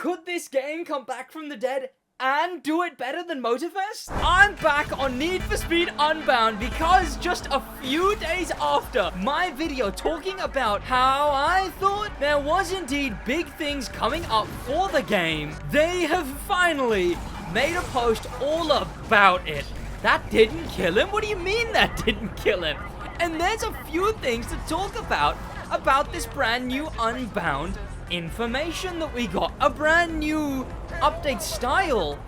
Could this game come back from the dead and do it better than Motorfest? I'm back on Need for Speed Unbound because just a few days after my video talking about how I thought there was indeed big things coming up for the game, they have finally made a post all about it. That didn't kill him? What do you mean that didn't kill him? And there's a few things to talk about this brand new Unbound information that we got. A brand new update style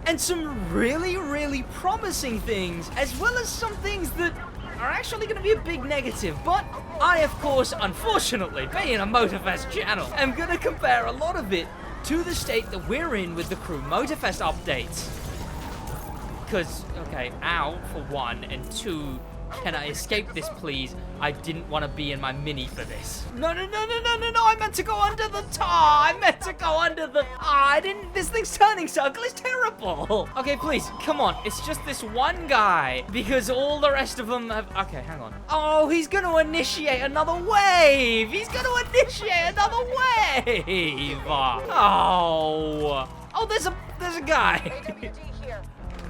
and some really, really promising things, as well as some things that are actually going to be a big negative. But I, of course, unfortunately, being a Motorfest channel, am going to compare a lot of it to the state that we're in with the Crew Motorfest updates. Because, okay, ow, for one, and two, can I escape this, please? I didn't want to be in my Mini for this. No, I meant to go under the tar. I didn't, this thing's turning circle is terrible. Okay, please, come on. It's just this one guy, because all the rest of them have, okay, hang on. Oh, he's going to initiate another wave. Oh, there's a guy.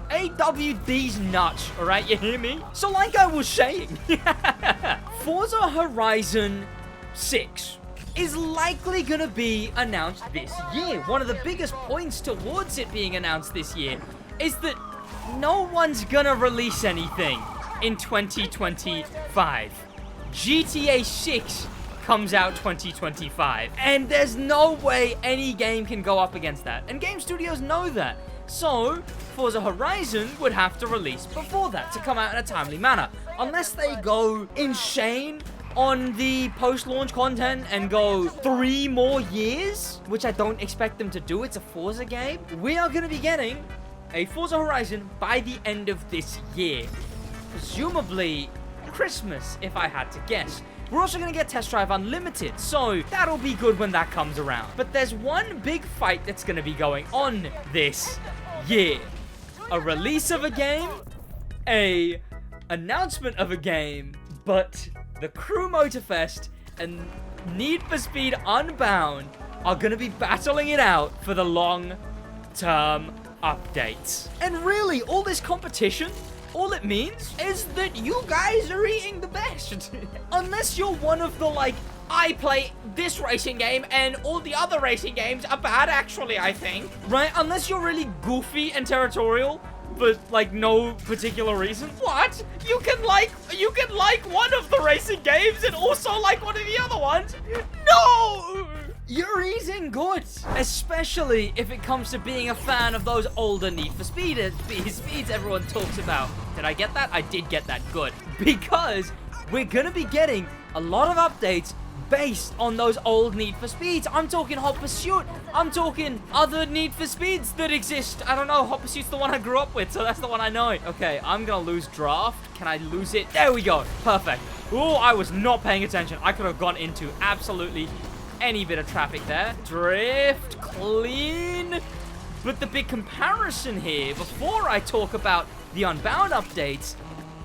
AWD's nuts, alright, you hear me? So like I was saying, Forza Horizon 6 is likely gonna be announced this year. One of the biggest points towards it being announced this year is that no one's gonna release anything in 2025. GTA 6 comes out 2025, and there's no way any game can go up against that, and game studios know that. So, Forza Horizon would have to release before that to come out in a timely manner. Unless they go insane on the post-launch content and go 3 more years, which I don't expect them to do. It's a Forza game. We are going to be getting a Forza Horizon by the end of this year. Presumably Christmas, if I had to guess. We're also going to get Test Drive Unlimited, so that'll be good when that comes around. But there's one big fight that's going to be going on this year. A release of a game, a announcement of a game, but the Crew Motorfest and Need for Speed Unbound are going to be battling it out for the long-term updates. And really, all this competition, all it means is that you guys are eating the best. Unless you're one of the, like, I play this racing game and all the other racing games are bad, actually, I think. Right? Unless you're really goofy and territorial, but, like, no particular reason. What? You can like one of the racing games and also like one of the other ones? No! You're eating good. Especially if it comes to being a fan of those older Need for Speeds everyone talks about. Did I get that? I did get that. Good. Because we're gonna be getting a lot of updates based on those old Need for Speeds. I'm talking Hot Pursuit. I'm talking other Need for Speeds that exist. I don't know. Hot Pursuit's the one I grew up with, so that's the one I know. Okay, I'm gonna lose draft. Can I lose it? There we go. Perfect. Oh, I was not paying attention. I could have gone into absolutely any bit of traffic there. Drift, clean. But the big comparison here, before I talk about the Unbound updates,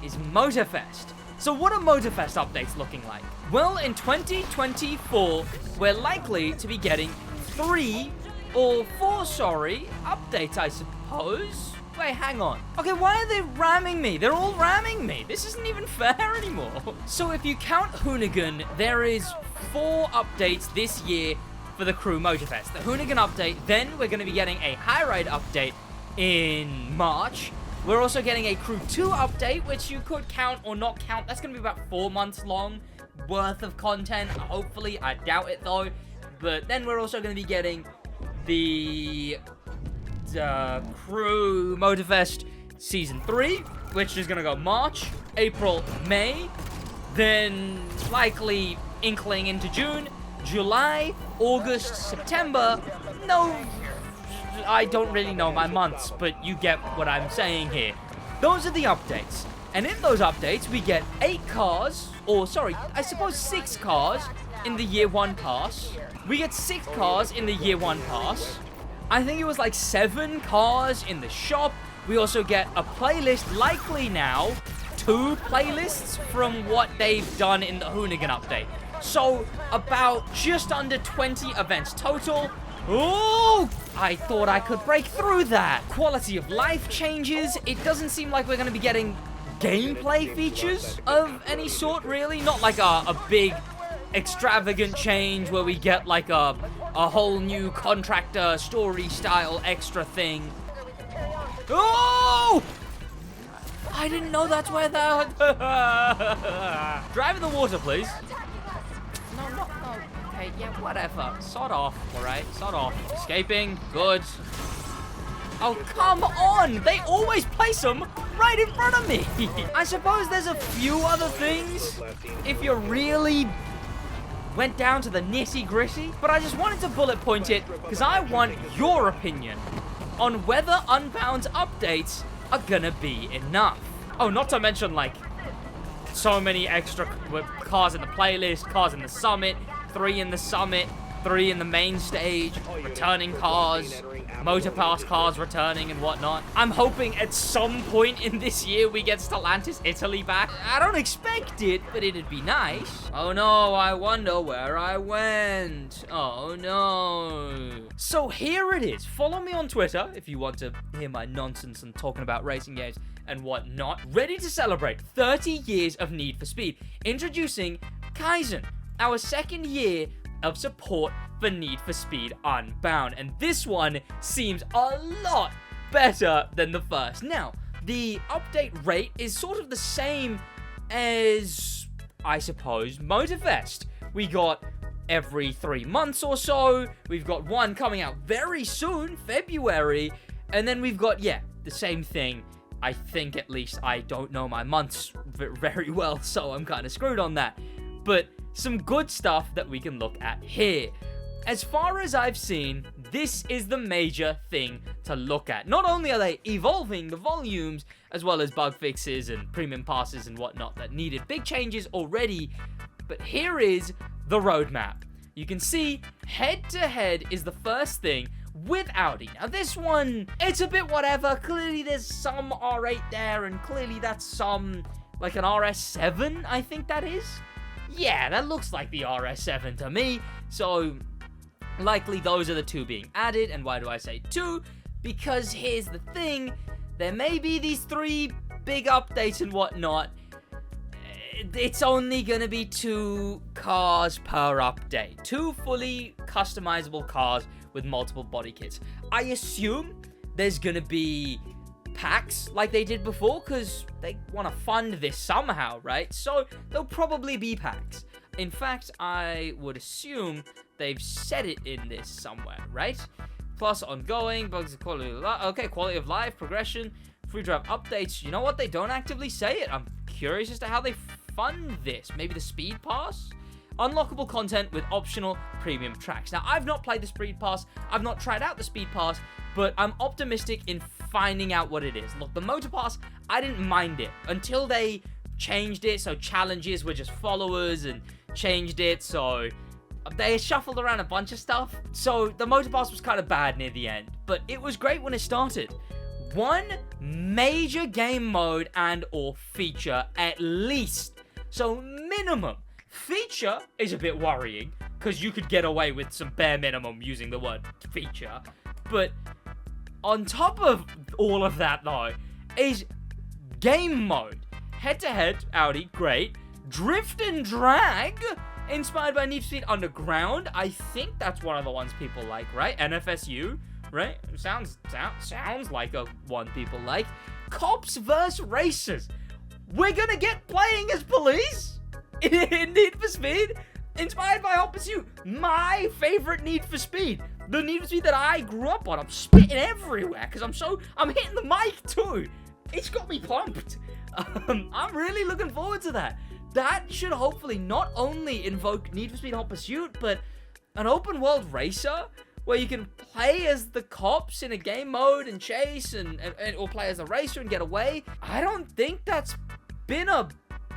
is Motorfest. So what are Motorfest updates looking like? Well, in 2024, we're likely to be getting 3 or 4, updates, I suppose. Wait, hang on. Okay, why are they ramming me? They're all ramming me. This isn't even fair anymore. So if you count Hoonigan, there is 4 updates this year for the Crew Motorfest. The Hoonigan update, then we're going to be getting a High Ride update in March. We're also getting a Crew 2 update, which you could count or not count. That's going to be about 4 months long worth of content, hopefully. I doubt it, though. But then we're also going to be getting the Crew Motorfest Season 3, which is going to go March, April, May. Then likely inkling into June, July, August, September. No, I don't really know my months, but you get what I'm saying here. Those are the updates. And in those updates, we get 8 cars, or sorry, I suppose 6 cars in the Year 1 pass. We get 6 cars in the Year 1 pass. I think it was like 7 cars in the shop. We also get a playlist, likely now 2 playlists from what they've done in the Hoonigan update. So about just under 20 events total. Oh, I thought I could break through that. Quality of life changes. It doesn't seem like we're going to be getting gameplay features of any sort, really. Not like a big extravagant change where we get like a whole new contractor story style extra thing. Oh! I didn't know that's where that... Drive in the water, please. No. Okay, yeah, whatever. Sod off, alright? Sod off. Escaping. Good. Oh, come on! They always place them right in front of me! I suppose there's a few other things if you really went down to the nitty-gritty, but I just wanted to bullet point it because I want your opinion on whether Unbound's updates are gonna be enough. Oh, not to mention, like, so many extra cars in the playlist, cars in the summit, 3 in the summit, 3 in the main stage, returning cars, Motorfest cars returning and whatnot. I'm hoping at some point in this year we get Stellantis Italy back. I don't expect it, but it'd be nice. Oh no, I wonder where I went. Oh no. So here it is. Follow me on Twitter if you want to hear my nonsense and talking about racing games and whatnot. Ready to celebrate 30 years of Need for Speed. Introducing Kaizen, our 2nd year of support for Need for Speed Unbound, and this one seems a lot better than the first. Now, the update rate is sort of the same as, I suppose, Motorfest. We got every 3 months or so. We've got one coming out very soon, February, and then we've got, yeah, the same thing. I think, at least. I don't know my months very well, so I'm kind of screwed on that. But some good stuff that we can look at here. As far as I've seen, this is the major thing to look at. Not only are they evolving the volumes, as well as bug fixes and premium passes and whatnot that needed big changes already, but here is the roadmap. You can see head-to-head is the first thing with Audi. Now this one, it's a bit whatever. Clearly there's some R8 there, and clearly that's some, like an RS7, I think that is. Yeah, that looks like the RS7 to me, so likely those are the 2 being added. And why do I say 2? Because here's the thing, there may be these 3 big updates and whatnot. It's only gonna be 2 cars per update. 2 fully customizable cars with multiple body kits. I assume there's gonna be packs like they did before, because they want to fund this somehow, right? So there'll probably be packs. In fact, I would assume they've said it in this somewhere, right? Plus ongoing, bugs, quality of life. Okay, quality of life, progression, free drive updates. You know what? They don't actively say it. I'm curious as to how they fund this. Maybe the speed pass? Unlockable content with optional premium tracks. Now, I've not played the speed pass. I've not tried out the speed pass, but I'm optimistic in finding out what it is. Look, the motor pass, I didn't mind it until they changed it, so challenges were just followers, and changed it, so they shuffled around a bunch of stuff. So the motor pass was kind of bad near the end, but it was great when it started. One major game mode and or feature at least. So minimum. Feature is a bit worrying, because you could get away with some bare minimum using the word feature. But on top of all of that, though, is game mode. Head-to-head, Audi, great. Drift and drag, inspired by Need for Speed Underground. I think that's one of the ones people like, right? NFSU, right? Sounds like a one people like. Cops vs. Racers. We're gonna get playing as police in Need for Speed, inspired by Hot Pursuit, my favorite Need for Speed, the Need for Speed that I grew up on. I'm spitting everywhere because I'm hitting the mic too. It's got me pumped. I'm really looking forward to that. That should hopefully not only invoke Need for Speed Hot Pursuit, but an open world racer where you can play as the cops in a game mode and chase and or play as a racer and get away. I don't think that's been a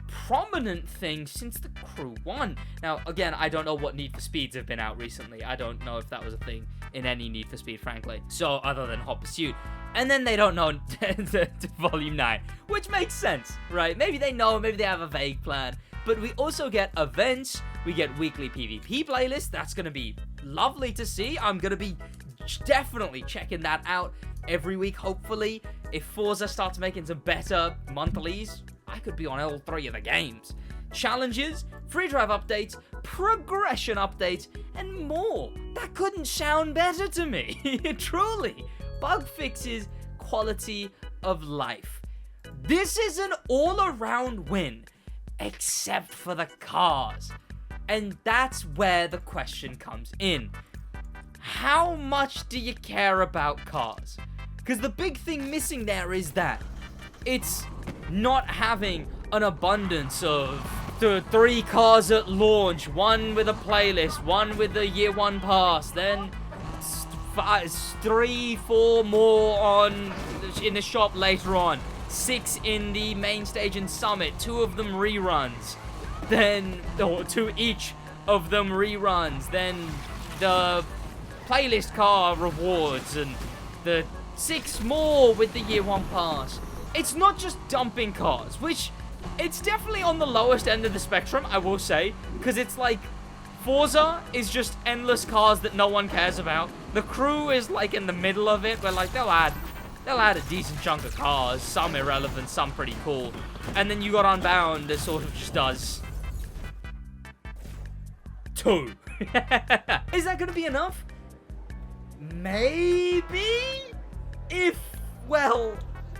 prominent thing since the Crew 1. Now, again, I don't know what Need for Speeds have been out recently. I don't know if that was a thing in any Need for Speed, frankly. So, other than Hot Pursuit. And then they don't know to Volume 9, which makes sense, right? Maybe they know, maybe they have a vague plan. But we also get events, we get weekly PvP playlists. That's going to be lovely to see. I'm going to be definitely checking that out every week, hopefully. If Forza starts making some better monthlies, I could be on all 3 of the games. Challenges, free drive updates, progression updates, and more. That couldn't sound better to me. Truly. Bug fixes, quality of life. This is an all-around win, except for the cars. And that's where the question comes in. How much do you care about cars? Because the big thing missing there is that it's not having an abundance of the 3 cars at launch, 1 with a playlist, 1 with the year 1 pass, then 3, 4 more in the shop later on, 6 in the main stage and summit, 2 of them reruns, then 2 each of them reruns, then the playlist car rewards, and the 6 more with the year 1 pass. It's not just dumping cars, which it's definitely on the lowest end of the spectrum, I will say, because it's like Forza is just endless cars that no one cares about. The Crew is like in the middle of it, but like they'll add a decent chunk of cars, some irrelevant, some pretty cool. And then you got Unbound that sort of just does 2. Is that going to be enough? Maybe?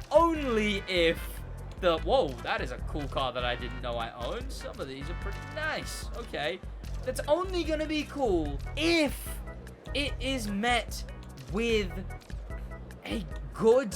Only if whoa, that is a cool car that I didn't know I owned. Some of these are pretty nice. Okay. That's only going to be cool if it is met with a good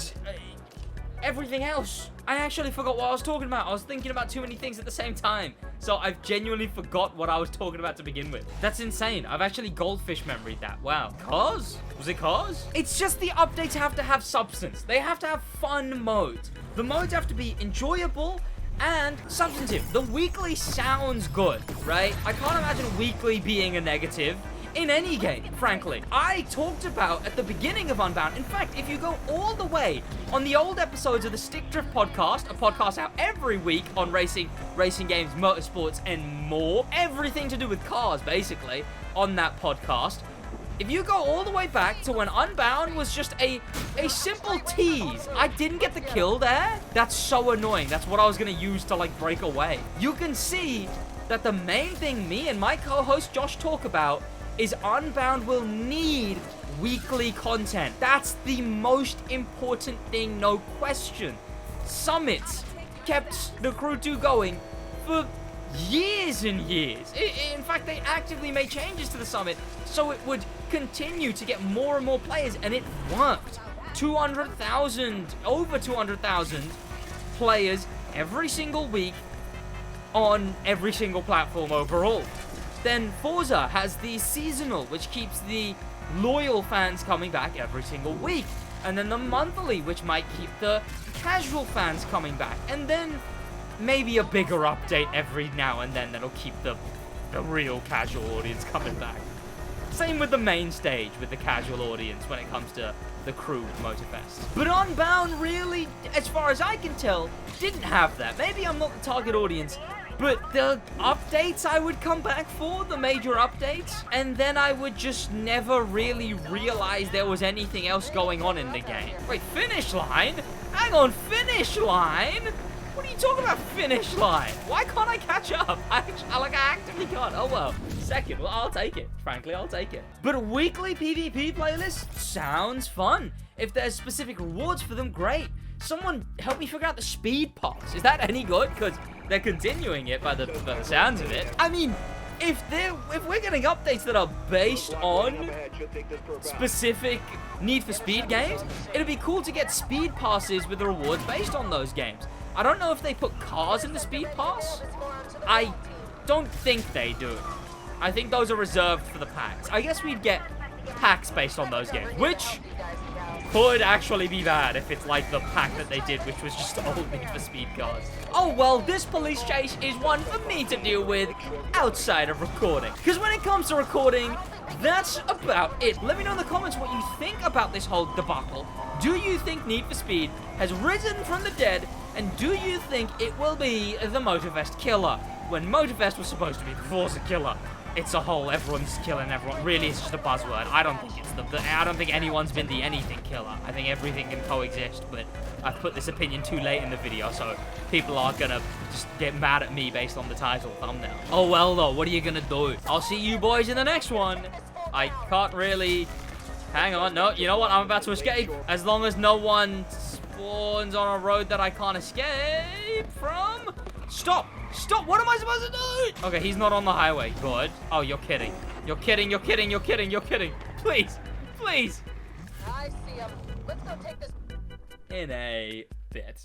everything else. I actually forgot what I was talking about. I was thinking about too many things at the same time. So I've genuinely forgot what I was talking about to begin with. That's insane. I've actually goldfish memoried that. Wow. Cars? Was it cars? It's just the updates have to have substance. They have to have fun modes. The modes have to be enjoyable and substantive. The weekly sounds good, right? I can't imagine weekly being a negative in any game, frankly. I talked about at the beginning of Unbound. In fact, if you go all the way on the old episodes of the Stick Drift podcast, a podcast out every week on racing games, motorsports, and more, everything to do with cars, basically, on that podcast. If you go all the way back to when Unbound was just a simple tease, I didn't get the kill there. That's so annoying. That's what I was going to use to, like, break away. You can see that the main thing me and my co-host Josh talk about is Unbound will need weekly content. That's the most important thing, no question. Summits kept the Crew 2 going for years and years. In fact, they actively made changes to the Summit so it would continue to get more and more players, and it worked. Over 200,000 players every single week on every single platform overall. Then Forza has the seasonal, which keeps the loyal fans coming back every single week. And then the monthly, which might keep the casual fans coming back. And then maybe a bigger update every now and then that'll keep the real casual audience coming back. Same with the main stage with the casual audience when it comes to the Crew Motorfest. But Unbound really, as far as I can tell, didn't have that. Maybe I'm not the target audience, but the updates I would come back for, the major updates, and then I would just never really realize there was anything else going on in the game. Wait, finish line? Hang on, finish line? What are you talking about, finish line? Why can't I catch up? I actively can't. Oh well. Second, well, I'll take it. Frankly, I'll take it. But a weekly PvP playlist sounds fun. If there's specific rewards for them, great. Someone help me figure out the speed pass. Is that any good? Because they're continuing it by the sounds of it. I mean, if we're getting updates that are based on specific Need for Speed games, it'd be cool to get speed passes with the rewards based on those games. I don't know if they put cars in the speed pass. I don't think they do. I think those are reserved for the packs. I guess we'd get packs based on those games, which could actually be bad if it's like the pack that they did, which was just old Need for Speed cars. Oh well, this police chase is one for me to deal with outside of recording. Because when it comes to recording, that's about it. Let me know in the comments what you think about this whole debacle. Do you think Need for Speed has risen from the dead? And do you think it will be the Motorfest killer when Motorfest was supposed to be the Forza killer? it's a whole everyone's killing everyone. Really, it's just a buzzword. I don't think it's I don't think anyone's been the anything killer. I think everything can coexist, but I've put this opinion too late in the video, so people are gonna just get mad at me based on the title thumbnail. Oh well though, what are you gonna do? I'll see you boys in the next one. I can't really... Hang on, no, you know what? I'm about to escape. As long as no one spawns on a road that I can't escape from. Stop! Stop! What am I supposed to do? Okay, he's not on the highway. Good. Oh, you're kidding. You're kidding, you're kidding, you're kidding, you're kidding. Please, please. I see him. Let's go take this In a bit.